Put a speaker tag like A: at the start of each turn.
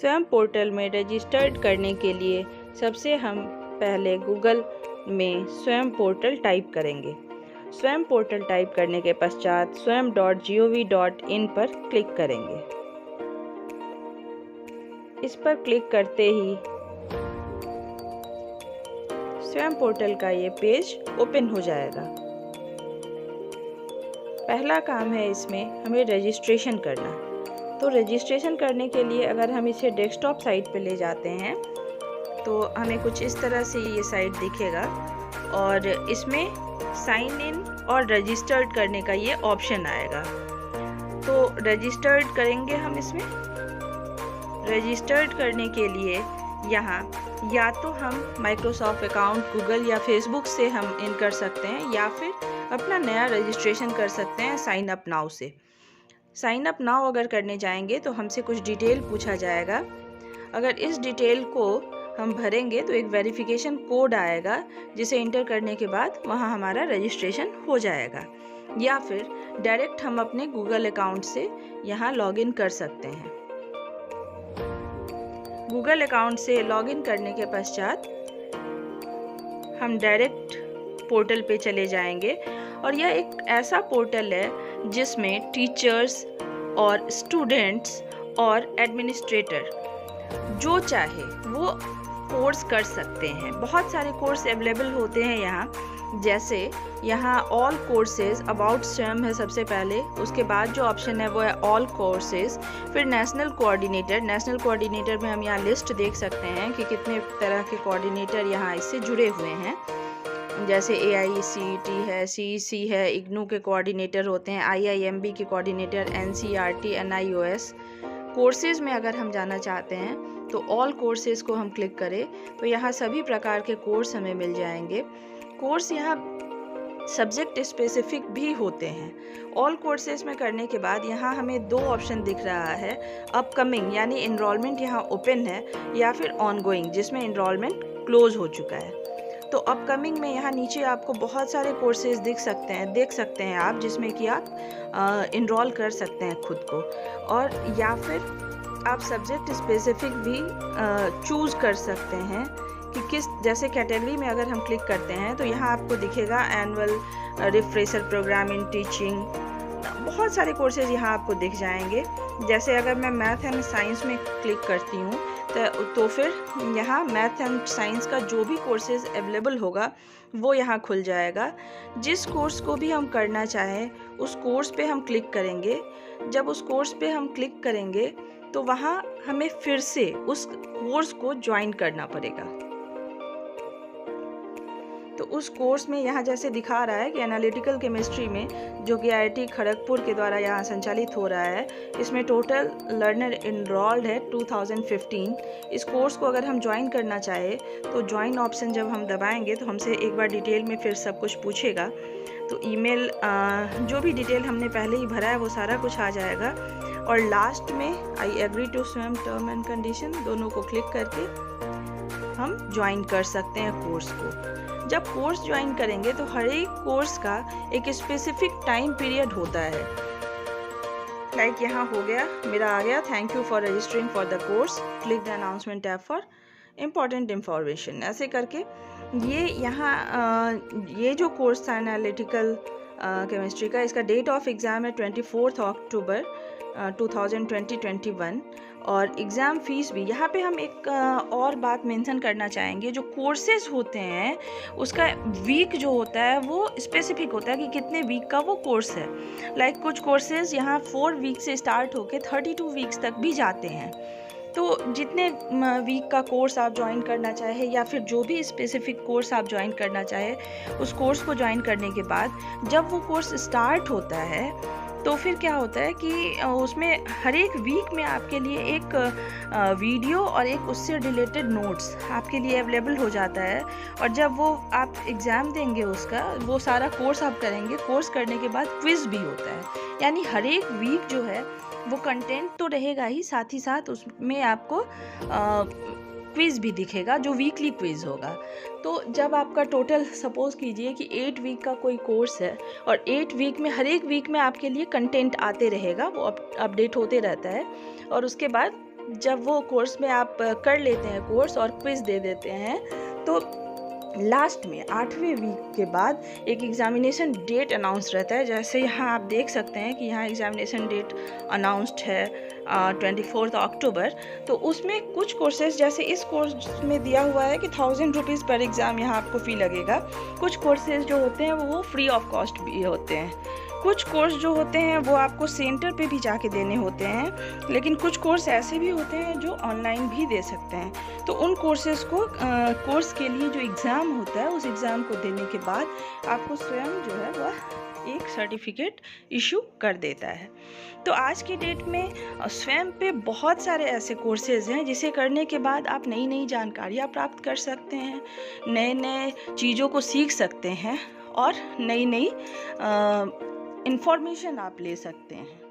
A: स्वयं पोर्टल में रजिस्टर्ड करने के लिए सबसे हम पहले गूगल में स्वयं पोर्टल टाइप करेंगे। स्वयं पोर्टल टाइप करने के पश्चात swayam.gov.in पर क्लिक करेंगे। इस पर क्लिक करते ही स्वयं पोर्टल का ये पेज ओपन हो जाएगा। पहला काम है इसमें हमें रजिस्ट्रेशन करना। तो रजिस्ट्रेशन करने के लिए अगर हम इसे डेस्कटॉप साइट पे ले जाते हैं तो हमें कुछ इस तरह से ये साइट दिखेगा और इसमें साइन इन और रजिस्टर्ड करने का ये ऑप्शन आएगा। तो रजिस्टर्ड करेंगे हम इसमें। रजिस्टर्ड करने के लिए यहाँ या तो हम माइक्रोसॉफ्ट अकाउंट गूगल या फेसबुक से हम इन कर सकते हैं या फिर अपना नया रजिस्ट्रेशन कर सकते हैं साइन अप नाउ से। साइन अप नाउ अगर करने जाएंगे तो हमसे कुछ डिटेल पूछा जाएगा। अगर इस डिटेल को हम भरेंगे तो एक वेरिफिकेशन कोड आएगा जिसे इंटर करने के बाद वहाँ हमारा रजिस्ट्रेशन हो जाएगा। या फिर डायरेक्ट हम अपने गूगल अकाउंट से यहाँ लॉगिन कर सकते हैं। गूगल अकाउंट से लॉगिन करने के पश्चात हम डायरेक्ट पोर्टल पे चले जाएंगे और यह एक ऐसा पोर्टल है जिसमें टीचर्स और स्टूडेंट्स और एडमिनिस्ट्रेटर जो चाहे वो कोर्स कर सकते हैं। बहुत सारे कोर्स अवेलेबल होते हैं यहाँ, जैसे यहाँ ऑल कोर्सेज अबाउट स्वयं है सबसे पहले, उसके बाद जो ऑप्शन है वो है ऑल कोर्सेज, फिर नेशनल कोऑर्डिनेटर। नेशनल कोऑर्डिनेटर में हम यहाँ लिस्ट देख सकते हैं कि कितने तरह के कोऑर्डिनेटर यहाँ इससे जुड़े हुए हैं, जैसे AICTE है, CEC है, इग्नू के कोऑर्डिनेटर होते हैं, IIMB के कोऑर्डिनेटर, NCERT, NIOS। कोर्सेज़ में अगर हम जाना चाहते हैं तो ऑल कोर्सेज़ को हम क्लिक करें तो यहाँ सभी प्रकार के कोर्स हमें मिल जाएंगे। कोर्स यहाँ सब्जेक्ट स्पेसिफिक भी होते हैं। ऑल कोर्सेज में करने के बाद यहाँ हमें दो ऑप्शन दिख रहा है, अपकमिंग यानी इनरोलमेंट यहाँ ओपन है या फिर ऑनगोइंग जिसमें इनरोलमेंट क्लोज हो चुका है। तो अपकमिंग में यहाँ नीचे आपको बहुत सारे कोर्सेज देख सकते हैं आप, जिसमें कि आप इनरोल कर सकते हैं खुद को, और या फिर आप सब्जेक्ट स्पेसिफिक भी चूज़ कर सकते हैं कि किस, जैसे कैटेगरी में अगर हम क्लिक करते हैं तो यहाँ आपको दिखेगा annual refresher program in teaching. बहुत सारे कोर्सेज यहाँ आपको दिख जाएंगे। जैसे अगर मैं मैथ एंड साइंस में क्लिक करती हूँ तो फिर यहाँ मैथ एंड साइंस का जो भी कोर्सेज अवेलेबल होगा वो यहाँ खुल जाएगा। जिस कोर्स को भी हम करना चाहें उस कोर्स पे हम क्लिक करेंगे। जब उस कोर्स पे हम क्लिक करेंगे तो वहाँ हमें फिर से उस कोर्स को ज्वाइन करना पड़ेगा। तो उस कोर्स में यहाँ जैसे दिखा रहा है कि एनालिटिकल केमिस्ट्री में, जो कि IIT खड़गपुर के द्वारा यहाँ संचालित हो रहा है, इसमें टोटल लर्नर इनरोल्ड है 2015। इस कोर्स को अगर हम ज्वाइन करना चाहे तो ज्वाइन ऑप्शन जब हम दबाएंगे तो हमसे एक बार डिटेल में फिर सब कुछ पूछेगा। तो ईमेल, जो भी डिटेल हमने पहले ही भरा है वो सारा कुछ आ जाएगा और लास्ट में आई एग्री टू स्वयं टर्म एंड कंडीशन दोनों को क्लिक करके हम ज्वाइन कर सकते हैं कोर्स को। जब कोर्स ज्वाइन करेंगे तो हर एक कोर्स का एक स्पेसिफिक टाइम पीरियड होता है। लाइक यहाँ हो गया, मेरा आ गया, thank you for registering for the course, click the announcement tab for important information. ऐसे करके ये यहाँ ये जो कोर्स था एनालिटिकल केमिस्ट्री का, इसका डेट ऑफ एग्ज़ाम है 24 अक्टूबर 2021 और एग्ज़ाम फ़ीस भी। यहाँ पे हम एक और बात मेंशन करना चाहेंगे, जो कोर्सेज होते हैं उसका वीक जो होता है वो स्पेसिफिक होता है कि कितने वीक का वो कोर्स है। लाइक कुछ कोर्सेज यहाँ 4 वीक से स्टार्ट होके 32 वीक्स तक भी जाते हैं। तो जितने वीक का कोर्स आप ज्वाइन करना चाहे या फिर जो भी स्पेसिफिक कोर्स आप ज्वाइन करना चाहे, उस कोर्स को ज्वाइन करने के बाद जब वो कोर्स स्टार्ट होता है तो फिर क्या होता है कि उसमें हर एक वीक में आपके लिए एक वीडियो और एक उससे रिलेटेड नोट्स आपके लिए अवेलेबल हो जाता है। और जब वो आप एग्ज़ाम देंगे उसका, वो सारा कोर्स आप करेंगे, कोर्स करने के बाद क्विज़ भी होता है। यानी हर एक वीक जो है वो कंटेंट तो रहेगा ही, साथ ही साथ उसमें आपको क्विज़ भी दिखेगा जो वीकली क्विज़ होगा। तो जब आपका टोटल सपोज़ कीजिए कि 8 वीक का कोई कोर्स है और 8 वीक में हर एक वीक में आपके लिए कंटेंट आते रहेगा, वो अपडेट होते रहता है। और उसके बाद जब वो कोर्स में आप कर लेते हैं कोर्स और क्विज़ दे देते हैं, तो लास्ट में 8वें वीक के बाद एक एग्ज़ामिनेशन डेट अनाउंस रहता है। जैसे यहाँ आप देख सकते हैं कि यहाँ एग्ज़ामिनेशन डेट अनाउंस्ड है 24 अक्टूबर। तो उसमें कुछ कोर्सेज़, जैसे इस कोर्स में दिया हुआ है कि 1000 रुपीज़ पर एग्ज़ाम यहाँ आपको फ़ी लगेगा। कुछ कोर्सेज़ जो होते हैं वो फ्री ऑफ कॉस्ट भी होते हैं। कुछ कोर्स जो होते हैं वो आपको सेंटर पे भी जाके देने होते हैं, लेकिन कुछ कोर्स ऐसे भी होते हैं जो ऑनलाइन भी दे सकते हैं। तो उन कोर्सेज़ को कोर्स के लिए जो एग्ज़ाम होता है, उस एग्ज़ाम को देने के बाद आपको स्वयं जो है वह एक सर्टिफिकेट इशू कर देता है। तो आज की डेट में स्वयं पे बहुत सारे ऐसे कोर्सेज़ हैं जिसे करने के बाद आप नई नई जानकारियाँ प्राप्त कर सकते हैं, नए नए चीज़ों को सीख सकते हैं और नई नई इन्फॉर्मेशन आप ले सकते हैं।